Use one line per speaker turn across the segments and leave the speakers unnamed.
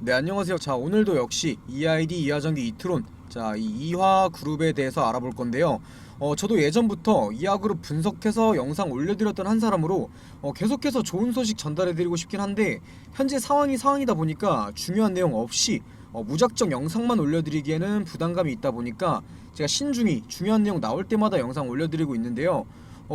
네, 안녕하세요. 자, 오늘도 역시 EID 이하전기 이트론, 자, 이 이화 그룹에 대해서 알아볼 건데요. 저도 예전부터 이하 그룹 분석해서 영상 올려드렸던 한 사람으로 계속해서 좋은 소식 전달해드리고 싶긴 한데, 현재 상황이 상황이다 보니까 중요한 내용 없이 무작정 영상만 올려드리기에는 부담감이 있다 보니까 제가 신중히 중요한 내용 나올 때마다 영상 올려드리고 있는데요.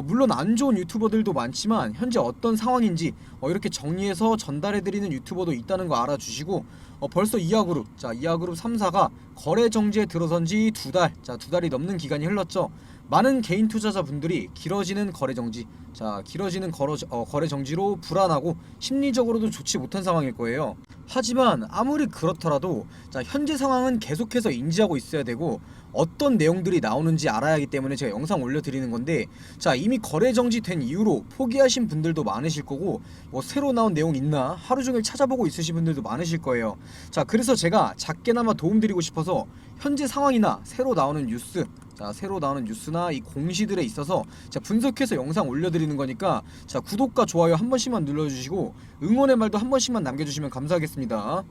물론 안 좋은 유튜버들도 많지만 현재 어떤 상황인지 이렇게 정리해서 전달해드리는 유튜버도 있다는 거 알아주시고, 벌써 이하그룹, 자, 이하그룹 3사가 거래 정지에 들어선 지 2달, 자, 2달이 넘는 기간이 흘렀죠. 많은 개인 투자자분들이 길어지는 거래 정지, 자, 길어지는 거래 정지로 불안하고 심리적으로도 좋지 못한 상황일 거예요. 하지만 아무리 그렇더라도 자, 현재 상황은 계속해서 인지하고 있어야 되고, 어떤 내용들이 나오는지 알아야 하기 때문에 제가 영상 올려드리는 건데, 자, 이미 거래 정지된 이후로 포기하신 분들도 많으실 거고, 뭐 새로 나온 내용 있나 하루종일 찾아보고 있으신 분들도 많으실 거예요. 자, 그래서 제가 작게나마 도움드리고 싶어서 현재 상황이나 새로 나오는 뉴스, 자, 새로 나오는 뉴스나 이 공시들에 있어서 자, 분석해서 영상 올려드리는 거니까, 자, 구독과 좋아요 한 번씩만 눌러주시고 응원의 말도 한 번씩만 남겨주시면 감사하겠습니다.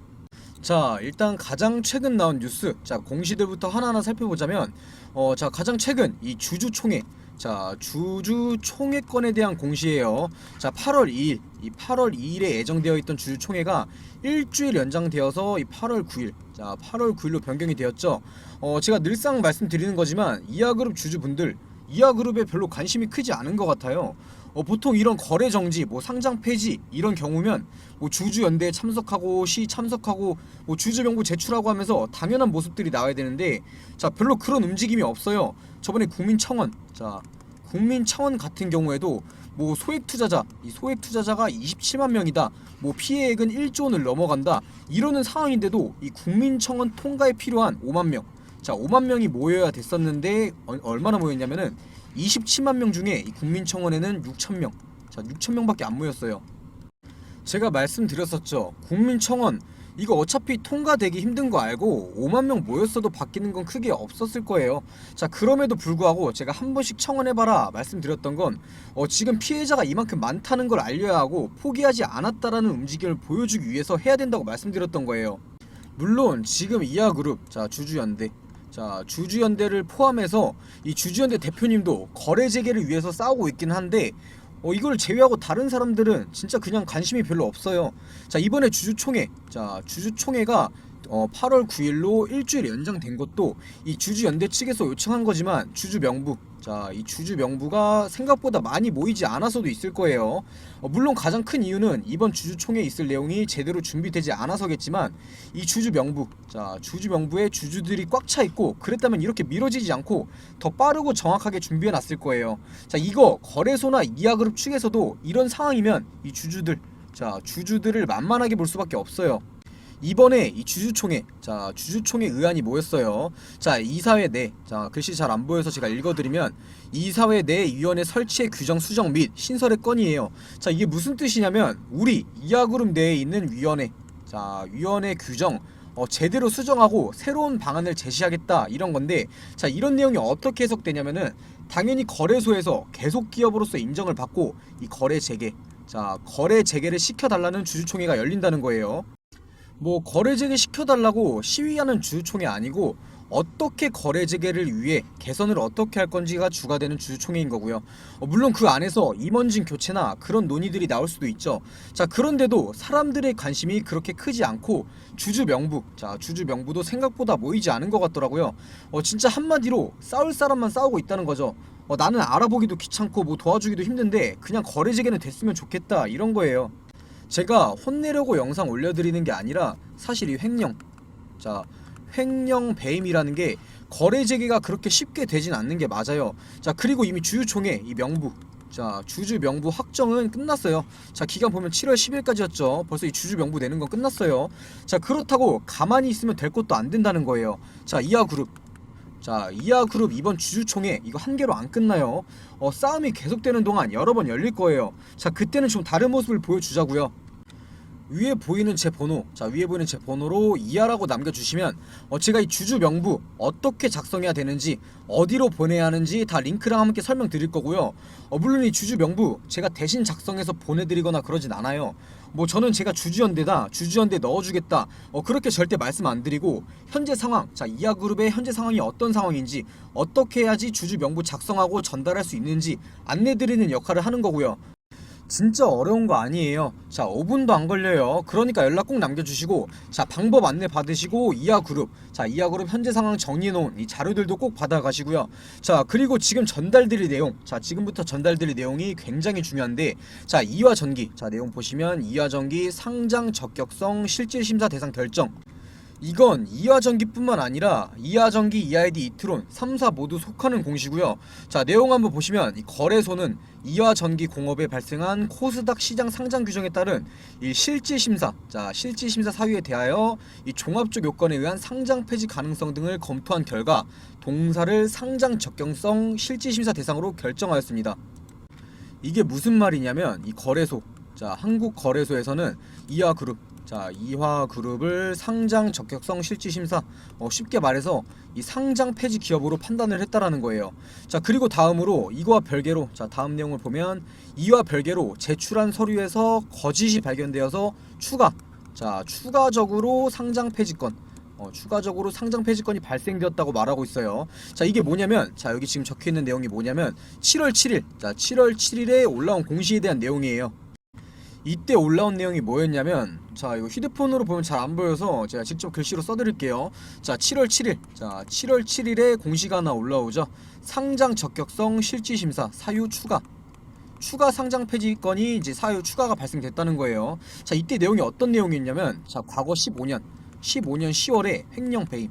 자, 일단 가장 최근 나온 뉴스, 자, 공시들부터 하나하나 살펴보자면, 자, 가장 최근 이 주주총회, 자, 주주총회권에 대한 공시예요. 자, 8월 2일, 이 8월 2일에 예정되어 있던 주주총회가 일주일 연장되어서 이 8월 9일, 자, 8월 9일로 변경이 되었죠. 제가 늘상 말씀드리는 거지만 이하그룹 주주분들, 이하그룹에 별로 관심이 크지 않은 것 같아요. 보통 이런 거래 정지, 뭐 상장 폐지 이런 경우면 뭐 주주연대에 참석하고 시 참석하고 뭐 주주명부 제출하고 하면서 당연한 모습들이 나와야 되는데, 자, 별로 그런 움직임이 없어요. 저번에 국민청원, 자, 국민청원 같은 경우에도 뭐 소액 투자자, 이 소액 투자자가 27만 명이다, 뭐 피해액은 1조 원을 넘어간다 이러는 상황인데도 이 국민청원 통과에 필요한 5만 명, 자, 5만 명이 모여야 됐었는데 얼마나 모였냐면은 27만 명 중에 이 국민청원에는 6천 명, 자, 6천 명밖에 안 모였어요. 제가 말씀드렸었죠. 국민청원 이거 어차피 통과되기 힘든 거 알고 5만 명 모였어도 바뀌는 건 크게 없었을 거예요. 자, 그럼에도 불구하고 제가 한 번씩 청원해봐라 말씀드렸던 건 지금 피해자가 이만큼 많다는 걸 알려야 하고 포기하지 않았다라는 움직임을 보여주기 위해서 해야 된다고 말씀드렸던 거예요. 물론 지금 이하그룹, 자, 주주연대, 자, 주주연대를 포함해서 이 주주연대 대표님도 거래 재개를 위해서 싸우고 있긴 한데, 이걸 제외하고 다른 사람들은 진짜 그냥 관심이 별로 없어요. 자, 이번에 주주총회, 자, 주주총회가 8월 9일로 일주일 연장된 것도 이 주주연대 측에서 요청한 거지만 주주 명부, 자, 이 주주 명부가 생각보다 많이 모이지 않아서도 있을 거예요. 물론 가장 큰 이유는 이번 주주총회에 있을 내용이 제대로 준비되지 않아서겠지만, 이 주주 명부, 자, 주주 명부에 주주들이 꽉 차 있고 그랬다면 이렇게 미뤄지지 않고 더 빠르고 정확하게 준비해 놨을 거예요. 자, 이거 거래소나 이하그룹 측에서도 이런 상황이면 이 주주들, 자, 주주들을 만만하게 볼 수밖에 없어요. 이번에 이 주주총회, 자, 주주총회 의안이 모였어요. 자, 이사회 내, 자, 글씨 잘 안 보여서 제가 읽어드리면, 이사회 내 위원회 설치의 규정 수정 및 신설의 건이에요. 자, 이게 무슨 뜻이냐면 우리 이하그룹 내에 있는 위원회, 자, 위원회 규정 제대로 수정하고 새로운 방안을 제시하겠다 이런 건데, 자, 이런 내용이 어떻게 해석되냐면은 당연히 거래소에서 계속 기업으로서 인정을 받고 이 거래 재개, 자, 거래 재개를 시켜달라는 주주총회가 열린다는 거예요. 뭐 거래 재개 시켜달라고 시위하는 주주총회 아니고 어떻게 거래 재개를 위해 개선을 어떻게 할 건지가 주가 되는 주주총회인 거고요. 물론 그 안에서 임원진 교체나 그런 논의들이 나올 수도 있죠. 자, 그런데도 사람들의 관심이 그렇게 크지 않고 주주 명부, 자, 주주 명부도 생각보다 모이지 않은 것 같더라고요. 진짜 한마디로 싸울 사람만 싸우고 있다는 거죠. 나는 알아보기도 귀찮고 뭐 도와주기도 힘든데 그냥 거래 재개는 됐으면 좋겠다 이런 거예요. 제가 혼내려고 영상 올려드리는 게 아니라 사실 이 횡령, 자, 횡령 배임이라는 게 거래 재개가 그렇게 쉽게 되진 않는 게 맞아요. 자, 그리고 이미 주주총회 이 명부, 자, 주주 명부 확정은 끝났어요. 자, 기간 보면 7월 10일까지였죠. 벌써 이 주주 명부 내는 건 끝났어요. 자, 그렇다고 가만히 있으면 될 것도 안 된다는 거예요. 자, 이하그룹, 자, 이하그룹 이번 주주총회 이거 한 개로 안 끝나요. 싸움이 계속되는 동안 여러 번 열릴 거예요. 자, 그때는 좀 다른 모습을 보여주자고요. 위에 보이는 제 번호, 자 위에 보이는 제 번호로 이하라고 남겨주시면 제가 이 주주 명부 어떻게 작성해야 되는지, 어디로 보내야 하는지 다 링크랑 함께 설명드릴 거고요. 물론 이 주주 명부 제가 대신 작성해서 보내드리거나 그러진 않아요. 뭐 저는 제가 주주연대다, 주주연대 넣어주겠다, 그렇게 절대 말씀 안 드리고, 현재 상황, 자 이하그룹의 현재 상황이 어떤 상황인지, 어떻게 해야지 주주 명부 작성하고 전달할 수 있는지 안내드리는 역할을 하는 거고요. 진짜 어려운 거 아니에요. 자 5분도 안 걸려요. 그러니까 연락 꼭 남겨주시고, 자 방법 안내 받으시고, 이하그룹, 자 이하그룹 현재 상황 정리해놓은 이 자료들도 꼭 받아가시고요. 자 그리고 지금 전달드릴 내용, 자 지금부터 전달드릴 내용이 굉장히 중요한데, 자 이화전기, 자 내용 보시면 이화전기 상장 적격성 실질심사 대상 결정, 이건 이하전기뿐만 아니라 이하전기, 이하이디, 이트론 3사 모두 속하는 공시고요. 자 내용 한번 보시면, 이 거래소는 이하전기 공업에 발생한 코스닥 시장 상장 규정에 따른 이 실질심사, 자 실질심사 사유에 대하여 이 종합적 요건에 의한 상장 폐지 가능성 등을 검토한 결과 동사를 상장 적격성 실질심사 대상으로 결정하였습니다. 이게 무슨 말이냐면, 이 거래소, 자 한국거래소에서는 이하그룹, 자 이화그룹을 상장 적격성 실질심사, 쉽게 말해서 이 상장 폐지 기업으로 판단을 했다라는 거예요. 자 그리고 다음으로 이거와 별개로, 자 다음 내용을 보면, 이와 별개로 제출한 서류에서 거짓이 발견되어서 추가적으로 상장 폐지건, 추가적으로 상장 폐지건이 발생되었다고 말하고 있어요. 자 이게 뭐냐면, 자 여기 지금 적혀있는 내용이 뭐냐면 7월 7일, 자 7월 7일에 올라온 공시에 대한 내용이에요. 이때 올라온 내용이 뭐였냐면, 자 이거 휴대폰으로 보면 잘 안 보여서 제가 직접 글씨로 써드릴게요. 자 7월 7일, 자 7월 7일에 공시가 하나 올라오죠. 상장 적격성 실질심사 사유 추가 상장 폐지건이 이제 사유 추가가 발생됐다는 거예요. 자 이때 내용이 어떤 내용이었냐면, 자 과거 15년 10월에 횡령 배임,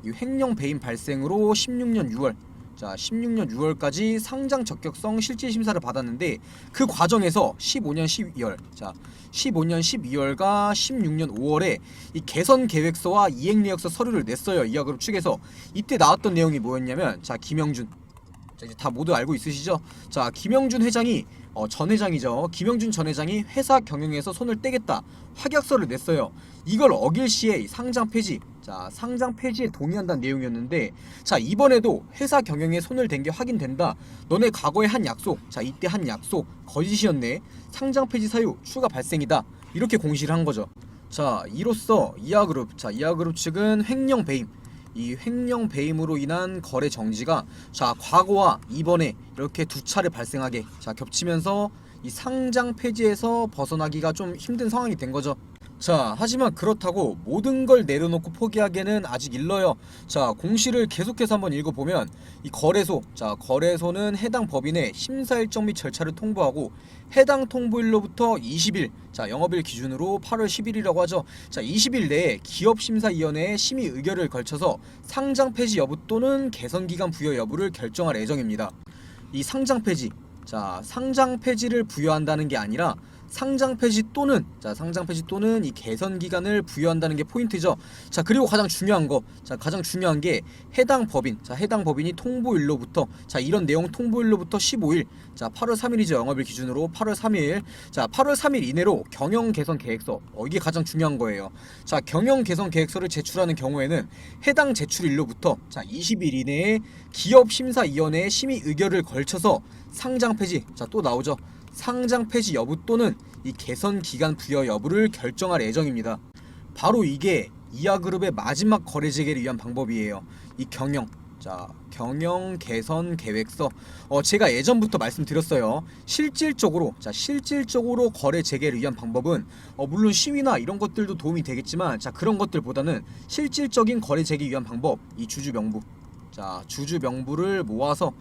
이 횡령 배임 발생으로 16년 6월, 자 16년 6월까지 상장 적격성 실질심사를 받았는데, 그 과정에서 15년 12월, 자 15년 12월과 16년 5월에 이 개선 계획서와 이행내역서 서류를 냈어요, 이하그룹 측에서. 이때 나왔던 내용이 뭐였냐면, 자 김영준, 자 이제 다 모두 알고 있으시죠? 자 김영준 회장이 전 회장이죠. 김영준 전 회장이 회사 경영에서 손을 떼겠다 확약서를 냈어요. 이걸 어길 시에 상장 폐지, 자 상장 폐지에 동의한다는 내용이었는데, 자 이번에도 회사 경영에 손을 댄 게 확인된다, 너네 과거에 한 약속, 자 이때 한 약속 거짓이었네, 상장 폐지 사유 추가 발생이다, 이렇게 공시를 한 거죠. 자 이로써 이하그룹, 자 이하그룹 측은 횡령 배임, 이 횡령 배임으로 인한 거래 정지가, 자 과거와 이번에 이렇게 두 차례 발생하게, 자 겹치면서 이 상장 폐지에서 벗어나기가 좀 힘든 상황이 된 거죠. 자 하지만 그렇다고 모든 걸 내려놓고 포기하기에는 아직 일러요. 자 공시를 계속해서 한번 읽어보면, 이 거래소, 자 거래소는 해당 법인의 심사 일정 및 절차를 통보하고, 해당 통보일로부터 20일, 자 영업일 기준으로 8월 10일이라고 하죠. 자 20일 내에 기업심사위원회에 심의 의결을 걸쳐서 상장 폐지 여부 또는 개선기간 부여 여부를 결정할 예정입니다. 이 상장 폐지, 자 상장 폐지를 부여한다는 게 아니라 상장 폐지 또는, 자 상장 폐지 또는 이 개선 기간을 부여한다는 게 포인트죠. 자 그리고 가장 중요한 거, 자 가장 중요한 게 해당 법인, 자 해당 법인이 통보일로부터, 자 이런 내용 통보일로부터 15일, 자 8월 3일이죠. 영업일 기준으로 8월 3일, 자 8월 3일 이내로 경영 개선 계획서, 이게 가장 중요한 거예요. 자 경영 개선 계획서를 제출하는 경우에는 해당 제출일로부터 자 20일 이내에 기업심사위원회의 심의 의결을 걸쳐서 상장 폐지, 자 또 나오죠. 상장 폐지 여부 또는 이 개선 기간 부여 여부를 결정할 예정입니다. 바로 이게 이하그룹의 마지막 거래 재개를 위한 방법이에요. 이 경영, 자 경영 개선 계획서, 제가 예전부터 말씀드렸어요. 실질적으로 거래 재개를 위한 방법은 물론 시위나 이런 것들도 도움이 되겠지만, 자 그런 것들보다는 실질적인 거래 재개 위한 방법, 이 주주 명부, 자 주주 명부를 모아서,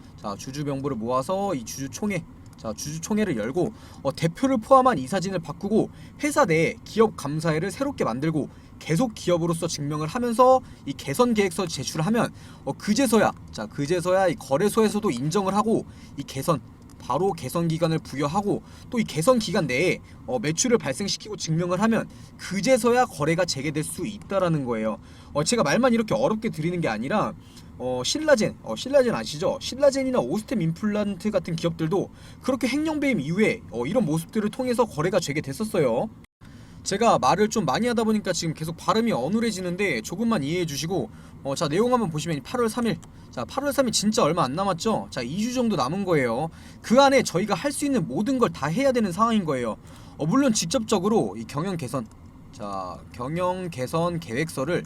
이 주주총회, 자 주주총회를 열고 대표를 포함한 이사진을 바꾸고, 회사 내에 기업 감사회를 새롭게 만들고 계속 기업으로서 증명을 하면서 이 개선 계획서 제출하면 그제서야 이 거래소에서도 인정을 하고, 이 개선, 바로 개선 기간을 부여하고, 또 이 개선 기간 내에 매출을 발생시키고 증명을 하면 그제서야 거래가 재개될 수 있다라는 거예요. 제가 말만 이렇게 어렵게 드리는 게 아니라, 신라젠 아시죠? 신라젠이나 오스템 임플란트 같은 기업들도 그렇게 횡령 배임 이후에 이런 모습들을 통해서 거래가 재개됐었어요. 제가 말을 좀 많이 하다 보니까 지금 계속 발음이 어눌해지는데 조금만 이해해 주시고, 자, 내용 한번 보시면 8월 3일. 자, 8월 3일 진짜 얼마 안 남았죠? 자, 2주 정도 남은 거예요. 그 안에 저희가 할 수 있는 모든 걸 다 해야 되는 상황인 거예요. 물론 직접적으로 이 경영 개선, 자, 경영 개선 계획서를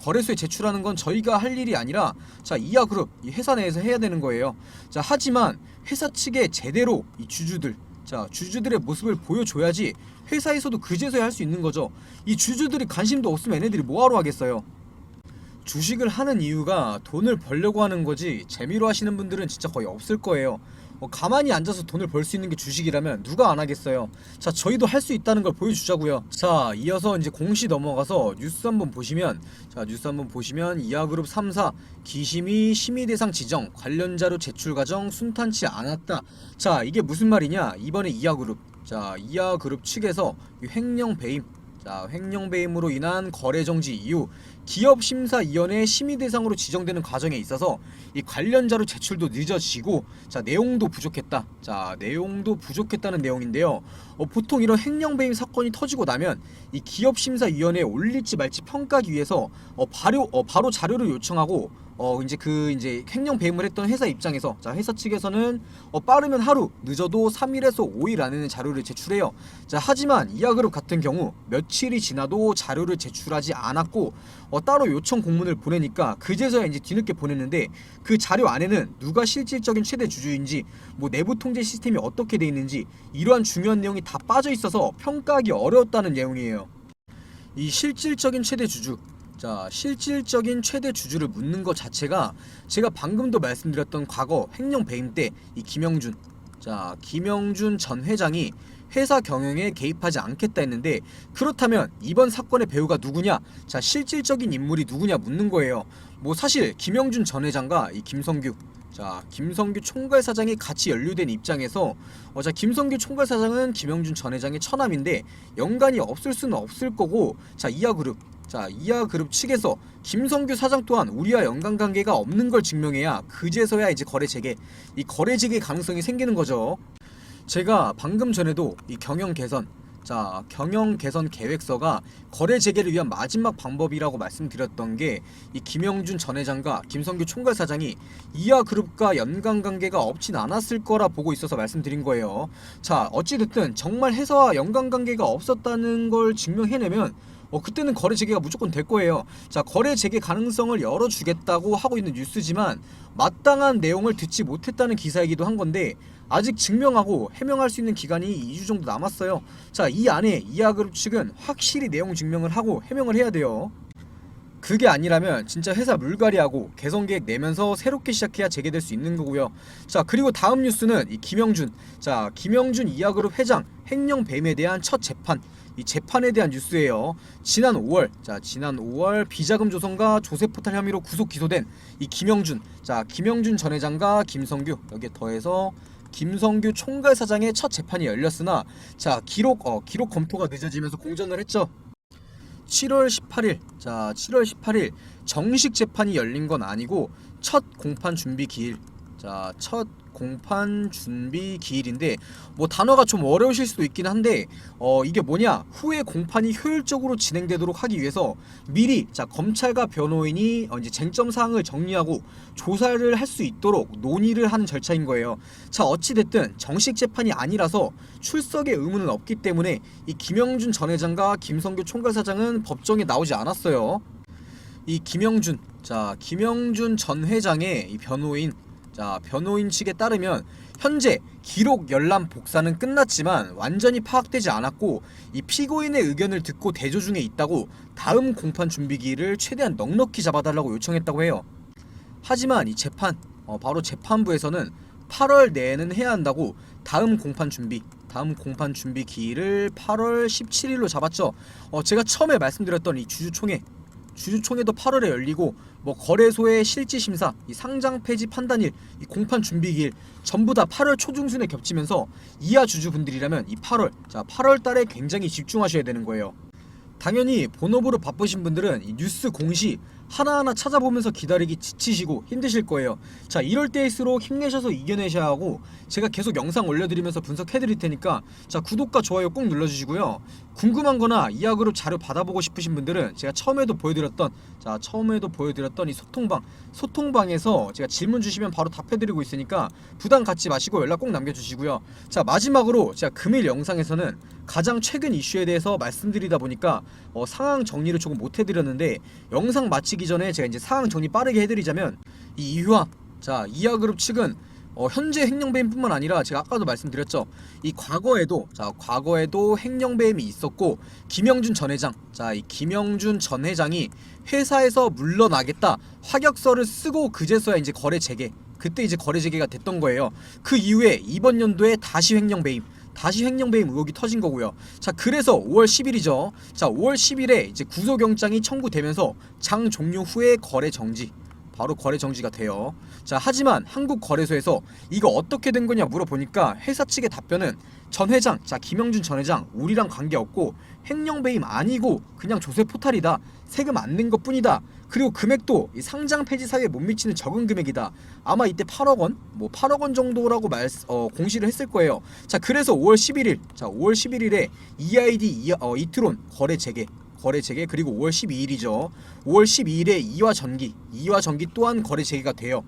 거래소에 제출하는 건 저희가 할 일이 아니라, 자, 이하그룹, 이 회사 내에서 해야 되는 거예요. 자, 하지만 회사 측에 제대로 이 주주들, 자, 주주들의 모습을 보여줘야지 회사에서도 그제서야 할 수 있는 거죠. 이 주주들이 관심도 없으면 얘네들이 뭐하러 하겠어요. 주식을 하는 이유가 돈을 벌려고 하는 거지, 재미로 하시는 분들은 진짜 거의 없을 거예요. 가만히 앉아서 돈을 벌 수 있는 게 주식이라면 누가 안 하겠어요. 자, 저희도 할 수 있다는 걸 보여주자고요. 자, 이어서 이제 공시 넘어가서 뉴스 한번 보시면, 자, 뉴스 한번 보시면 이하그룹 3사 기심이 심의 대상 지정 관련 자료 제출 과정 순탄치 않았다. 자, 이게 무슨 말이냐? 이번에 이하그룹, 자, 이하그룹 측에서 횡령 배임, 자, 횡령 배임으로 인한 거래 정지 이후 기업심사위원회 심의 대상으로 지정되는 과정에 있어서 이 관련 자료 제출도 늦어지고, 자, 내용도 부족했다. 자, 내용도 부족했다는 내용인데요. 보통 이런 횡령 배임 사건이 터지고 나면 이 기업심사위원회에 올릴지 말지 평가하기 위해서 바로 자료를 요청하고, 이제 횡령 배임을 했던 회사 입장에서, 자, 회사 측에서는 빠르면 하루, 늦어도 3일에서 5일 안에는 자료를 제출해요. 자, 하지만 이하그룹 같은 경우 며칠이 지나도 자료를 제출하지 않았고, 따로 요청 공문을 보내니까 그제서야 이제 뒤늦게 보냈는데, 그 자료 안에는 누가 실질적인 최대 주주인지, 뭐 내부 통제 시스템이 어떻게 돼 있는지, 이러한 중요한 내용이 다 빠져 있어서 평가하기 어려웠다는 내용이에요. 이 실질적인 최대 주주, 자, 실질적인 최대 주주를 묻는 것 자체가 제가 방금도 말씀드렸던 과거 횡령 배임 때 이 김영준, 자, 김영준 전 회장이 회사 경영에 개입하지 않겠다 했는데, 그렇다면 이번 사건의 배우가 누구냐? 자, 실질적인 인물이 누구냐 묻는 거예요. 뭐 사실 김영준 전 회장과 이 김성규, 자, 김성규 총괄사장이 같이 연루된 입장에서, 자, 김성규 총괄사장은 김영준 전 회장의 처남인데 연관이 없을 수는 없을 거고, 자, 이하그룹, 자, 이하그룹 측에서 김성규 사장 또한 우리와 연관관계가 없는 걸 증명해야 그제서야 이제 거래 재개, 이 거래 재개 가능성이 생기는 거죠. 제가 방금 전에도 이 경영 개선, 자, 경영 개선 계획서가 거래 재개를 위한 마지막 방법이라고 말씀드렸던 게 이 김영준 전 회장과 김성규 총괄사장이 이하그룹과 연관관계가 없진 않았을 거라 보고 있어서 말씀드린 거예요. 자, 어찌됐든 정말 회사와 연관관계가 없었다는 걸 증명해내면 그때는 거래 재개가 무조건 될 거예요. 자, 거래 재개 가능성을 열어주겠다고 하고 있는 뉴스지만 마땅한 내용을 듣지 못했다는 기사이기도 한 건데, 아직 증명하고 해명할 수 있는 기간이 2주 정도 남았어요. 자, 이 안에 이하그룹 측은 확실히 내용 증명을 하고 해명을 해야 돼요. 그게 아니라면 진짜 회사 물갈이하고 개선 계획 내면서 새롭게 시작해야 재개될 수 있는 거고요. 자, 그리고 다음 뉴스는 이 김영준, 자, 김영준 이하그룹 회장 횡령 배임에 대한 첫 재판, 이 재판에 대한 뉴스예요. 지난 5월 비자금 조성과 조세포탈 혐의로 구속 기소된 이 김영준, 자, 김영준 전 회장과 김성규, 여기에 더해서 김성규 총괄사장의 첫 재판이 열렸으나, 자, 기록 검토가 늦어지면서 공전을 했죠. 7월 18일, 자, 7월 18일 정식 재판이 열린 건 아니고 첫 공판 준비 기일, 자, 첫 공판 준비 기일인데, 뭐 단어가 좀 어려우실 수도 있긴 한데, 이게 뭐냐, 후에 공판이 효율적으로 진행되도록 하기 위해서 미리, 자, 검찰과 변호인이 이제 쟁점 사항을 정리하고 조사를 할 수 있도록 논의를 하는 절차인 거예요. 자, 어찌됐든 정식 재판이 아니라서 출석의 의무는 없기 때문에 이 김영준 전 회장과 김성규 총괄사장은 법정에 나오지 않았어요. 이 김영준, 자, 김영준 전 회장의 이 변호인, 자, 변호인 측에 따르면 현재 기록 열람 복사는 끝났지만 완전히 파악되지 않았고, 이 피고인의 의견을 듣고 대조 중에 있다고 다음 공판 준비기일을 최대한 넉넉히 잡아달라고 요청했다고 해요. 하지만 이 재판, 바로 재판부에서는 8월 내에는 해야 한다고 다음 공판 준비 기일을 8월 17일로 잡았죠. 제가 처음에 말씀드렸던 이 주주총회도 8월에 열리고, 뭐 거래소의 실질심사, 이 상장 폐지 판단일, 이 공판 준비기일 전부 다 8월 초중순에 겹치면서 이하 주주분들이라면 이 8월, 자, 8월 달에 굉장히 집중하셔야 되는 거예요. 당연히 본업으로 바쁘신 분들은 이 뉴스 공시 하나하나 찾아보면서 기다리기 지치시고 힘드실 거예요. 자, 이럴 때일수록 힘내셔서 이겨내셔야 하고, 제가 계속 영상 올려드리면서 분석해드릴 테니까 자, 구독과 좋아요 꼭 눌러주시고요. 궁금한 거나 이하그룹 자료 받아보고 싶으신 분들은 제가 처음에도 보여드렸던 이 소통방에서 제가 질문 주시면 바로 답해드리고 있으니까 부담 갖지 마시고 연락 꼭 남겨주시고요. 자, 마지막으로 제가 금일 영상에서는 가장 최근 이슈에 대해서 말씀드리다 보니까 상황 정리를 조금 못 해드렸는데, 영상 마치기 전에 제가 이제 상황 정리 빠르게 해드리자면, 이 이화, 자, 이하그룹 측은 현재 횡령배임뿐만 아니라 제가 아까도 말씀드렸죠. 이 과거에도 횡령배임이 있었고, 김영준 전 회장, 자, 이 김영준 전 회장이 회사에서 물러나겠다 확약서를 쓰고 그제서야 이제 거래 재개, 그때 이제 거래 재개가 됐던 거예요. 그 이후에 이번 연도에 다시 횡령배임 의혹이 터진 거고요. 자, 그래서 5월 10일이죠. 자, 5월 10일에 이제 구속영장이 청구되면서 장 종료 후에 거래 정지, 바로 거래 정지가 돼요. 자, 하지만 한국거래소에서 이거 어떻게 된 거냐 물어보니까 회사 측의 답변은, 전 회장, 자, 김영준 전 회장 우리랑 관계없고 횡령배임 아니고 그냥 조세 포탈이다, 세금 안 낸 것 뿐이다, 그리고 금액도 이 상장 폐지 사유에 못 미치는 적은 금액이다, 아마 이때 8억원? 8억원 정도라고 공시를 했을 거예요. 자, 그래서 5월 11일에 EID 이트론 거래 재개, 그리고 5월 12일이죠. 5월 12일에 이화 전기 또한 거래 재개가 돼요.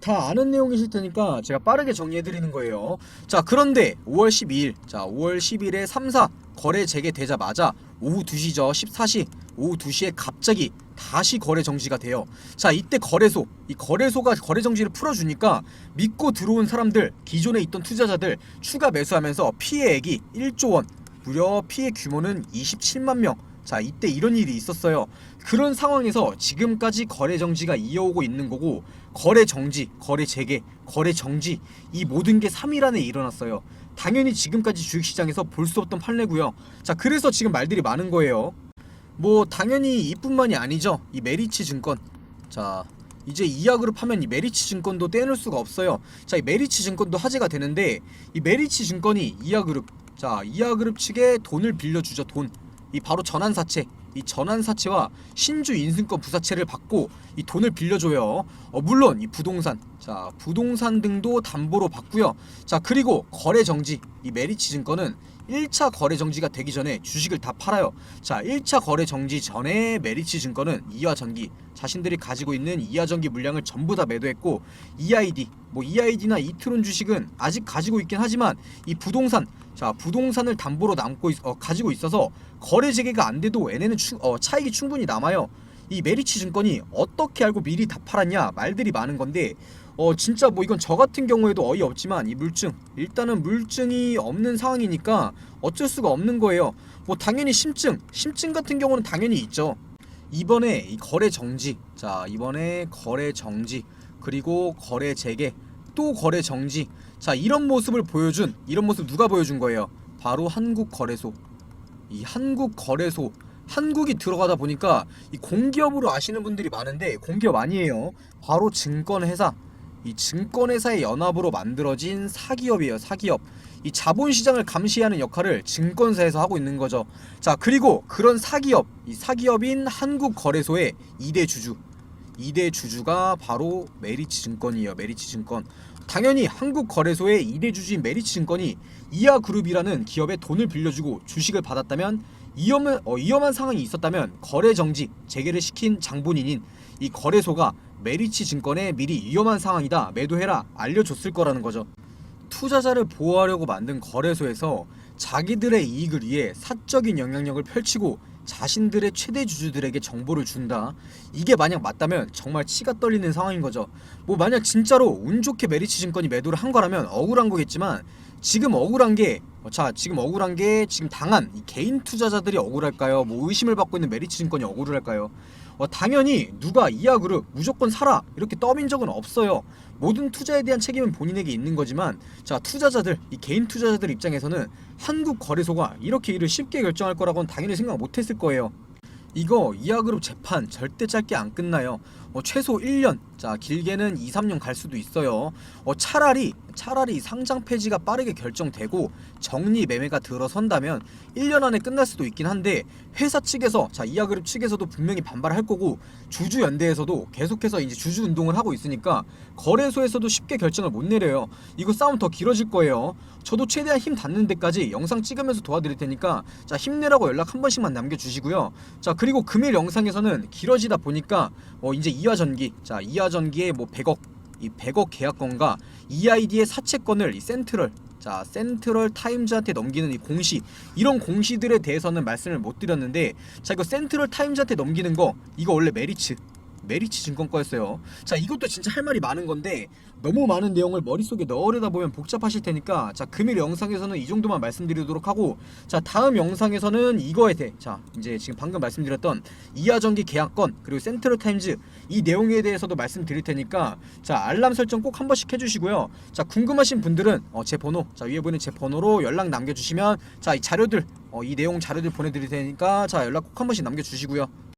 다 아는 내용이실 테니까 제가 빠르게 정리해드리는 거예요. 자, 그런데 5월 12일에 3사 거래 재개되자마자 오후 2시죠. 14시 오후 2시에 갑자기 다시 거래 정지가 돼요. 자, 이때 거래소가 거래 정지를 풀어주니까 믿고 들어온 사람들, 기존에 있던 투자자들 추가 매수하면서 피해액이 1조 원, 무려 피해 규모는 27만 명. 자, 이때 이런 일이 있었어요. 그런 상황에서 지금까지 거래 정지가 이어오고 있는 거고, 거래 정지, 거래 재개, 거래 정지, 이 모든 게 3일 안에 일어났어요. 당연히 지금까지 주식시장에서 볼 수 없던 판례고요. 자, 그래서 지금 말들이 많은 거예요. 당연히 이뿐만이 아니죠. 이 메리츠 증권, 자, 이제 이하그룹 하면 이 메리츠 증권도 떼놓을 수가 없어요. 자, 이 메리츠 증권도 화제가 되는데, 이 메리츠 증권이 이하그룹 측에 돈을 빌려주죠. 이 바로 전환사채, 이 전환사채와 신주 인수권 부사채를 받고 이 돈을 빌려줘요. 물론 이 부동산 등도 담보로 받고요. 자, 그리고 거래 정지, 이 메리츠 증권은 1차 거래 정지가 되기 전에 주식을 다 팔아요. 자, 1차 거래 정지 전에 메리츠 증권은 이화전기, 자신들이 가지고 있는 이화전기 물량을 전부 다 매도했고, EID나 이트론 주식은 아직 가지고 있긴 하지만 이 부동산을 담보로 가지고 있어서 거래 재개가 안 돼도 얘네는 차익이 충분히 남아요. 이 메리츠 증권이 어떻게 알고 미리 다 팔았냐 말들이 많은 건데, 진짜 이건 저 같은 경우에도 어이없지만, 이 일단은 물증이 없는 상황이니까 어쩔 수가 없는 거예요. 당연히 심증 같은 경우는 당연히 있죠. 이번에 이 거래 정지, 그리고 거래 재개, 또 거래 정지, 자, 이런 모습 누가 보여준 거예요? 바로 한국거래소. 이 한국거래소, 한국이 들어가다 보니까 이 공기업으로 아시는 분들이 많은데 공기업 아니에요. 바로 증권회사, 이 증권회사의 연합으로 만들어진 사기업이에요. 사기업. 이 자본시장을 감시하는 역할을 증권사에서 하고 있는 거죠. 자, 그리고 그런 이 사기업인 한국거래소의 2대 주주가 바로 메리츠 증권이에요. 메리츠 증권. 당연히 한국거래소의 2대 주주인 메리츠 증권이 이하그룹이라는 기업에 돈을 빌려주고 주식을 받았다면, 위험한 상황이 있었다면 거래 정지, 재개를 시킨 장본인인 이 거래소가 메리츠 증권에 미리 위험한 상황이다, 매도해라, 알려줬을 거라는 거죠. 투자자를 보호하려고 만든 거래소에서 자기들의 이익을 위해 사적인 영향력을 펼치고 자신들의 최대 주주들에게 정보를 준다. 이게 만약 맞다면 정말 치가 떨리는 상황인 거죠. 만약 진짜로 운 좋게 메리츠 증권이 매도를 한 거라면 억울한 거겠지만, 지금 억울한 게 지금 당한 이 개인 투자자들이 억울할까요? 의심을 받고 있는 메리츠 증권이 억울할까요? 당연히 누가 이하그룹 무조건 사라 이렇게 떠민 적은 없어요. 모든 투자에 대한 책임은 본인에게 있는 거지만, 자, 이 개인 투자자들 입장에서는 한국거래소가 이렇게 일을 쉽게 결정할 거라고는 당연히 생각 못했을 거예요. 이거 이하그룹 재판 절대 짧게 안 끝나요. 최소 1년, 자 길게는 2, 3년 갈 수도 있어요. 차라리 상장 폐지가 빠르게 결정되고 정리 매매가 들어선다면 1년 안에 끝날 수도 있긴 한데, 회사 측에서, 자 이하그룹 측에서도 분명히 반발할 거고 주주연대에서도 계속해서 이제 주주 운동을 하고 있으니까 거래소에서도 쉽게 결정을 못 내려요. 이거 싸움 더 길어질 거예요. 저도 최대한 힘 닿는 데까지 영상 찍으면서 도와드릴 테니까 자 힘내라고 연락 한 번씩만 남겨주시고요. 자 그리고 금일 영상에서는 길어지다 보니까 이제 이화전기, 자 이화전기의 뭐 100억, 이 100억 계약건과 EID의 사채권을 이 센트럴 타임즈한테 넘기는 이 공시, 이런 공시들에 대해서는 말씀을 못 드렸는데, 자 이거 센트럴 타임즈한테 넘기는 거, 이거 원래 메리츠 증권거였어요. 자 이것도 진짜 할 말이 많은 건데 너무 많은 내용을 머릿속에 넣으려다 보면 복잡하실 테니까, 자 금일 영상에서는 이 정도만 말씀드리도록 하고, 자 다음 영상에서는 이거에 대해, 자 이제 지금 방금 말씀드렸던 이하전기 계약건 그리고 센트럴타임즈 이 내용에 대해서도 말씀드릴 테니까, 자 알람 설정 꼭 한 번씩 해주시고요. 자 궁금하신 분들은 제 번호, 자 위에 보이는 제 번호로 연락 남겨주시면 자 이 자료들, 이 내용 자료들 보내드릴 테니까 자 연락 꼭 한 번씩 남겨주시고요.